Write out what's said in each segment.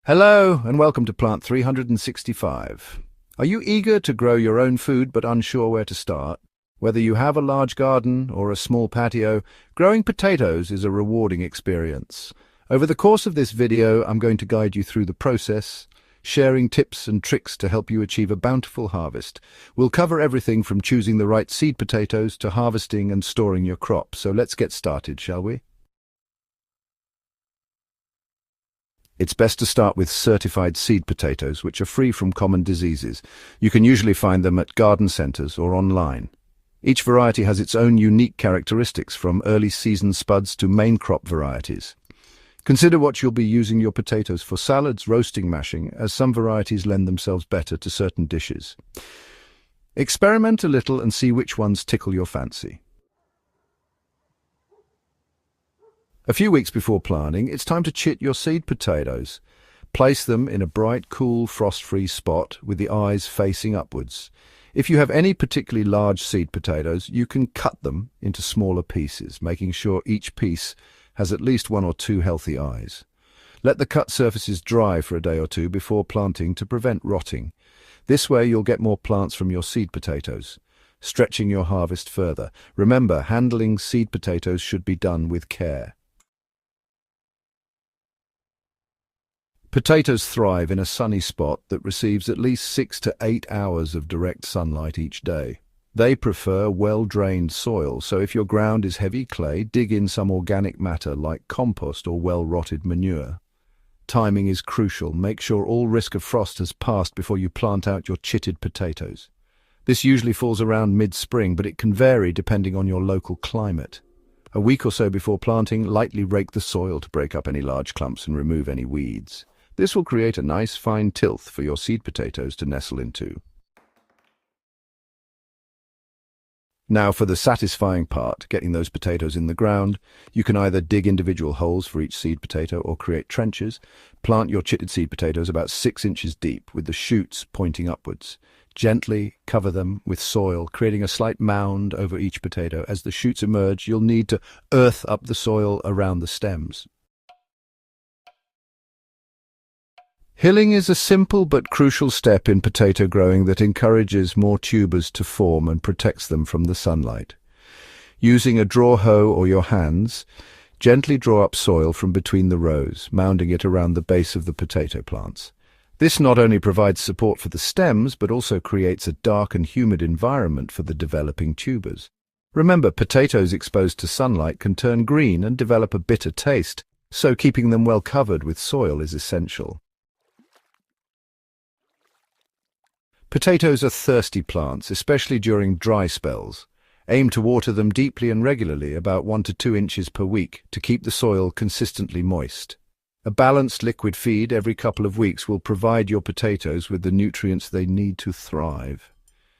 Hello and welcome to Plant 365. Are you eager to grow your own food but unsure where to start? Whether you have a large garden or a small patio, growing potatoes is a rewarding experience. Over the course of this video, I'm going to guide you through the process, sharing tips and tricks to help you achieve a bountiful harvest. We'll cover everything from choosing the right seed potatoes to harvesting and storing your crop. So let's get started, shall we? It's best to start with certified seed potatoes, which are free from common diseases. You can usually find them at garden centers or online. Each variety has its own unique characteristics, from early season spuds to main crop varieties. Consider what you'll be using your potatoes for: salads, roasting, mashing, as some varieties lend themselves better to certain dishes. Experiment a little and see which ones tickle your fancy. A few weeks before planting, it's time to chit your seed potatoes. Place them in a bright, cool, frost-free spot with the eyes facing upwards. If you have any particularly large seed potatoes, you can cut them into smaller pieces, making sure each piece has at least one or two healthy eyes. Let the cut surfaces dry for a day or two before planting to prevent rotting. This way you'll get more plants from your seed potatoes, stretching your harvest further. Remember, handling seed potatoes should be done with care. Potatoes thrive in a sunny spot that receives at least 6 to 8 hours of direct sunlight each day. They prefer well-drained soil, so if your ground is heavy clay, dig in some organic matter like compost or well-rotted manure. Timing is crucial. Make sure all risk of frost has passed before you plant out your chitted potatoes. This usually falls around mid-spring, but it can vary depending on your local climate. A week or so before planting, lightly rake the soil to break up any large clumps and remove any weeds. This will create a nice fine tilth for your seed potatoes to nestle into. Now for the satisfying part, getting those potatoes in the ground. You can either dig individual holes for each seed potato or create trenches. Plant your chitted seed potatoes about 6 inches deep with the shoots pointing upwards. Gently cover them with soil, creating a slight mound over each potato. As the shoots emerge, you'll need to earth up the soil around the stems. Hilling is a simple but crucial step in potato growing that encourages more tubers to form and protects them from the sunlight. Using a draw hoe or your hands, gently draw up soil from between the rows, mounding it around the base of the potato plants. This not only provides support for the stems, but also creates a dark and humid environment for the developing tubers. Remember, potatoes exposed to sunlight can turn green and develop a bitter taste, so keeping them well covered with soil is essential. Potatoes are thirsty plants, especially during dry spells. Aim to water them deeply and regularly, about 1 to 2 inches per week, to keep the soil consistently moist. A balanced liquid feed every couple of weeks will provide your potatoes with the nutrients they need to thrive.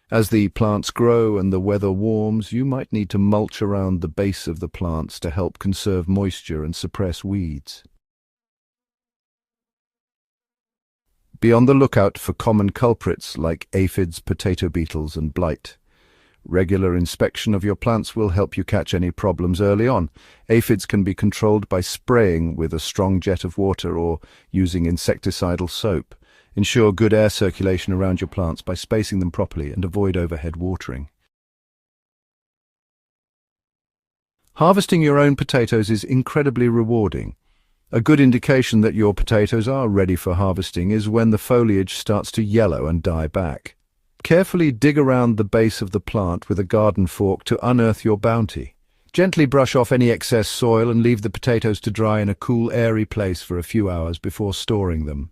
As the plants grow and the weather warms, you might need to mulch around the base of the plants to help conserve moisture and suppress weeds. Be on the lookout for common culprits like aphids, potato beetles, and blight. Regular inspection of your plants will help you catch any problems early on. Aphids can be controlled by spraying with a strong jet of water or using insecticidal soap. Ensure good air circulation around your plants by spacing them properly and avoid overhead watering. Harvesting your own potatoes is incredibly rewarding. A good indication that your potatoes are ready for harvesting is when the foliage starts to yellow and die back. Carefully dig around the base of the plant with a garden fork to unearth your bounty. Gently brush off any excess soil and leave the potatoes to dry in a cool, airy place for a few hours before storing them.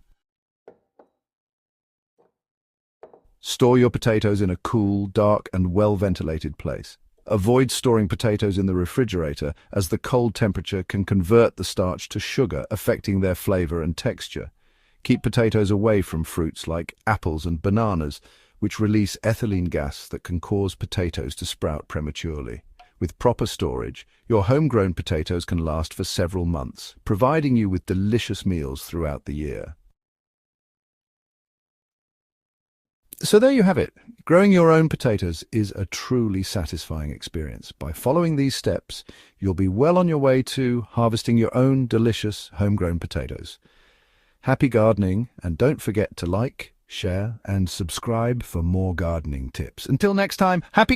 Store your potatoes in a cool, dark, and well-ventilated place. Avoid storing potatoes in the refrigerator, as the cold temperature can convert the starch to sugar, affecting their flavor and texture. Keep potatoes away from fruits like apples and bananas, which release ethylene gas that can cause potatoes to sprout prematurely. With proper storage, your homegrown potatoes can last for several months, providing you with delicious meals throughout the year. So there you have it. Growing your own potatoes is a truly satisfying experience. By following these steps, you'll be well on your way to harvesting your own delicious homegrown potatoes. Happy gardening, and don't forget to like, share, and subscribe for more gardening tips. Until next time, happy